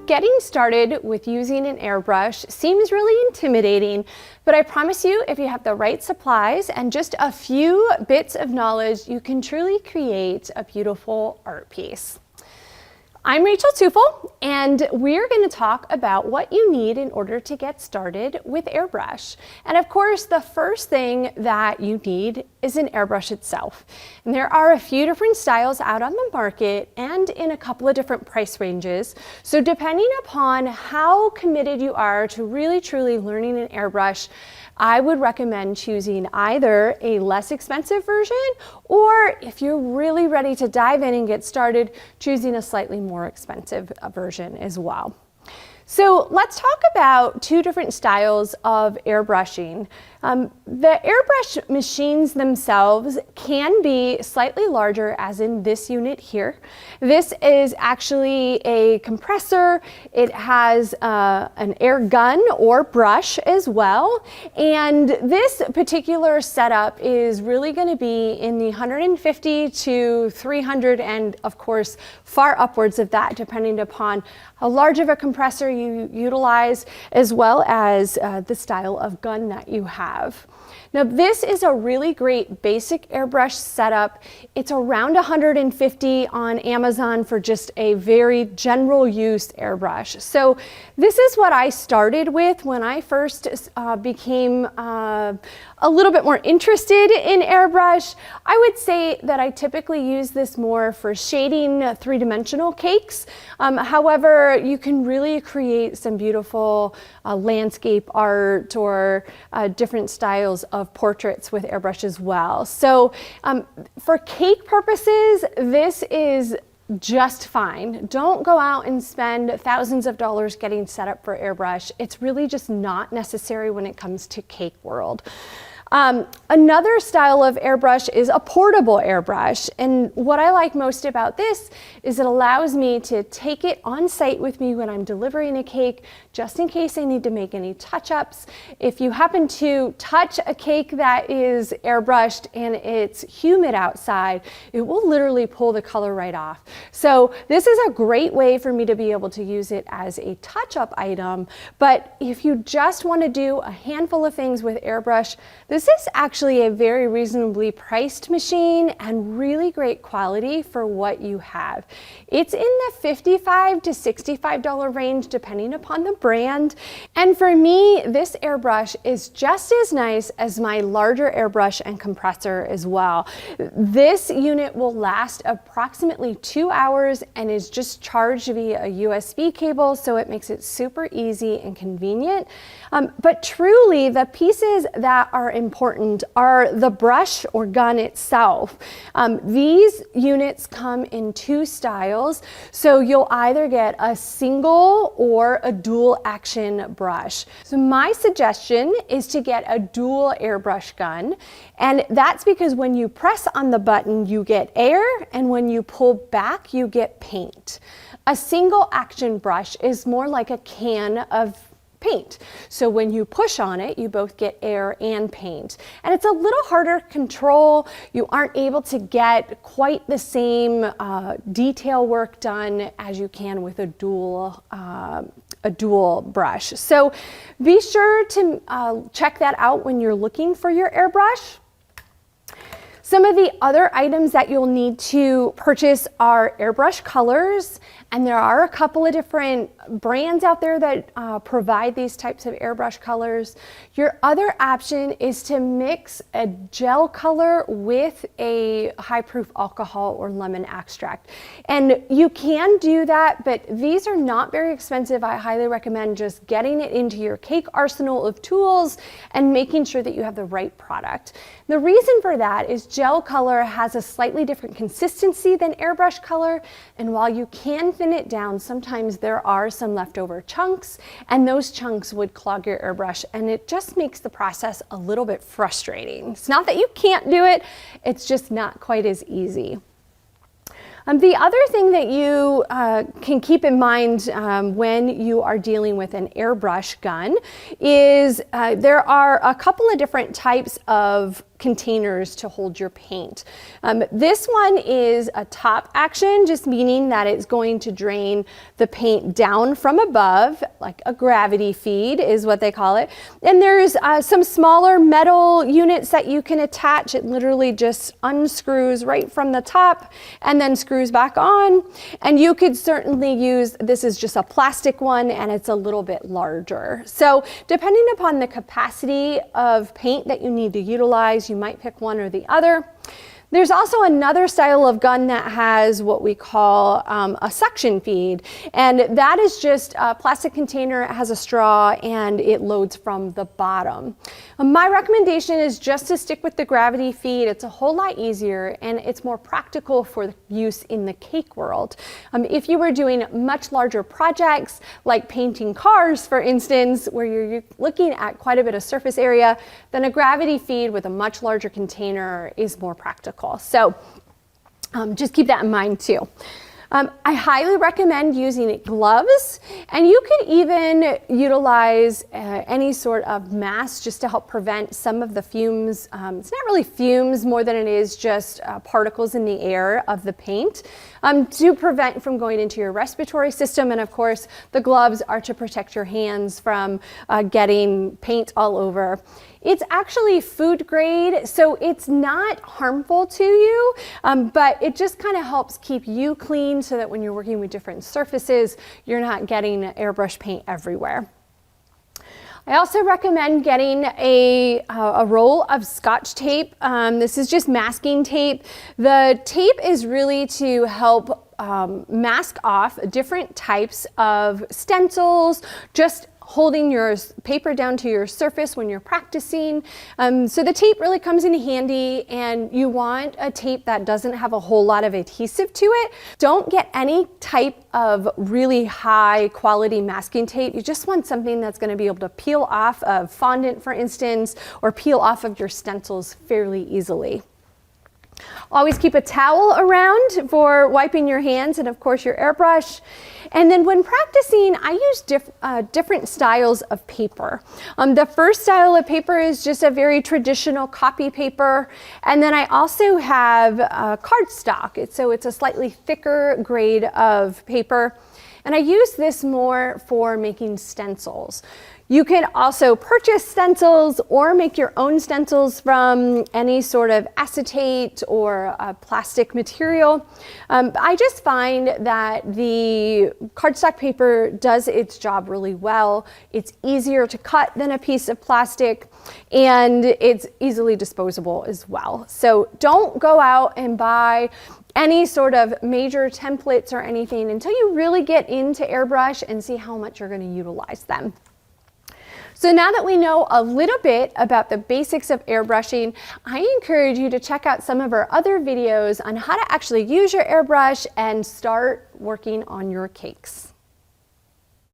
getting started with using an airbrush seems really intimidating, but I promise you, if you have the right supplies and just a few bits of knowledge, you can truly create a beautiful art piece. I'm Rachael Teufel, and we're going to talk about what you need in order to get started with airbrush. And of course, the first thing that you need is an airbrush itself. And there are a few different styles out on the market and in a couple of different price ranges. So depending upon how committed you are to really truly learning an airbrush, I would recommend choosing either a less expensive version, or if you're really ready to dive in and get started, choosing a slightly more expensive version as well. So let's talk about two different styles of airbrushing. The airbrush machines themselves can be slightly larger, as in this unit here. This is actually a compressor. It has an air gun or brush as well. And this particular setup is really going to be in the 150 to 300 and of course far upwards of that, depending upon how large of a compressor you utilize, as well as the style of gun that you have. Now, this is a really great basic airbrush setup. It's around $150 on Amazon for just a very general use airbrush. So this is what I started with when I first became a little bit more interested in airbrush. I would say that I typically use this more for shading three-dimensional cakes. However, you can really create some beautiful landscape art or different styles of portraits with airbrush as well. So for cake purposes, this is just fine. Don't go out and spend thousands of dollars getting set up for airbrush. It's really just not necessary when it comes to cake world. Another style of airbrush is a portable airbrush, and what I like most about this is it allows me to take it on site with me when I'm delivering a cake, just in case I need to make any touch-ups. If you happen to touch a cake that is airbrushed and it's humid outside, it will literally pull the color right off. So this is a great way for me to be able to use it as a touch-up item, but if you just want to do a handful of things with airbrush, this is actually a very reasonably priced machine and really great quality for what you have. It's in the $55 to $65 range depending upon the brand. And for me, this airbrush is just as nice as my larger airbrush and compressor as well. This unit will last approximately 2 hours and is just charged via a USB cable, so it makes it super easy and convenient. But truly, the pieces that are important are the brush or gun itself. These units come in two styles, so you'll either get a single or a dual action brush. So my suggestion is to get a dual airbrush gun, and that's because when you press on the button, you get air, and when you pull back, you get paint. A single action brush is more like a can of paint. So when you push on it, you both get air and paint. And it's a little harder to control. You aren't able to get quite the same detail work done as you can with a dual brush. So be sure to check that out when you're looking for your airbrush. Some of the other items that you'll need to purchase are Airbrush Colors, and there are a couple of different brands out there that provide these types of airbrush colors. Your other option is to mix a gel color with a high-proof alcohol or lemon extract. And you can do that, but these are not very expensive. I highly recommend just getting it into your cake arsenal of tools and making sure that you have the right product. The reason for that is gel color has a slightly different consistency than airbrush color, and while you can thin it down, sometimes there are some leftover chunks, and those chunks would clog your airbrush, and it just makes the process a little bit frustrating. It's not that you can't do it, it's just not quite as easy. The other thing that you can keep in mind when you are dealing with an airbrush gun is there are a couple of different types of containers to hold your paint. This one is a top action, just meaning that it's going to drain the paint down from above, like a gravity feed is what they call it. And there's some smaller metal units that you can attach. It literally just unscrews right from the top and then screws back on. And you could certainly use, this is just a plastic one and it's a little bit larger. So depending upon the capacity of paint that you need to utilize, you might pick one or the other. There's also another style of gun that has what we call a suction feed, and that is just a plastic container. It has a straw and it loads from the bottom. My recommendation is just to stick with the gravity feed. It's a whole lot easier and it's more practical for use in the cake world. If you were doing much larger projects like painting cars, for instance, where you're looking at quite a bit of surface area, then a gravity feed with a much larger container is more practical. So just keep that in mind too. I highly recommend using gloves, and you could even utilize any sort of mask just to help prevent some of the fumes. It's not really fumes more than it is just particles in the air of the paint to prevent from going into your respiratory system. And of course, the gloves are to protect your hands from getting paint all over. It's actually food grade, so it's not harmful to you, but it just kind of helps keep you clean so that when you're working with different surfaces, you're not getting airbrush paint everywhere. I also recommend getting a roll of Scotch tape. This is just masking tape. The tape is really to help mask off different types of stencils, just holding your paper down to your surface when you're practicing. So the tape really comes in handy, and you want a tape that doesn't have a whole lot of adhesive to it. Don't get any type of really high quality masking tape. You just want something that's going to be able to peel off of fondant, for instance, or peel off of your stencils fairly easily. Always keep a towel around for wiping your hands and of course your airbrush. And then when practicing, I use different styles of paper. The first style of paper is just a very traditional copy paper. And then I also have cardstock. So it's a slightly thicker grade of paper. And I use this more for making stencils. You can also purchase stencils or make your own stencils from any sort of acetate or plastic material. I just find that the cardstock paper does its job really well. It's easier to cut than a piece of plastic, and it's easily disposable as well. So don't go out and buy any sort of major templates or anything until you really get into airbrush and see how much you're going to utilize them. So now that we know a little bit about the basics of airbrushing, I encourage you to check out some of our other videos on how to actually use your airbrush and start working on your cakes.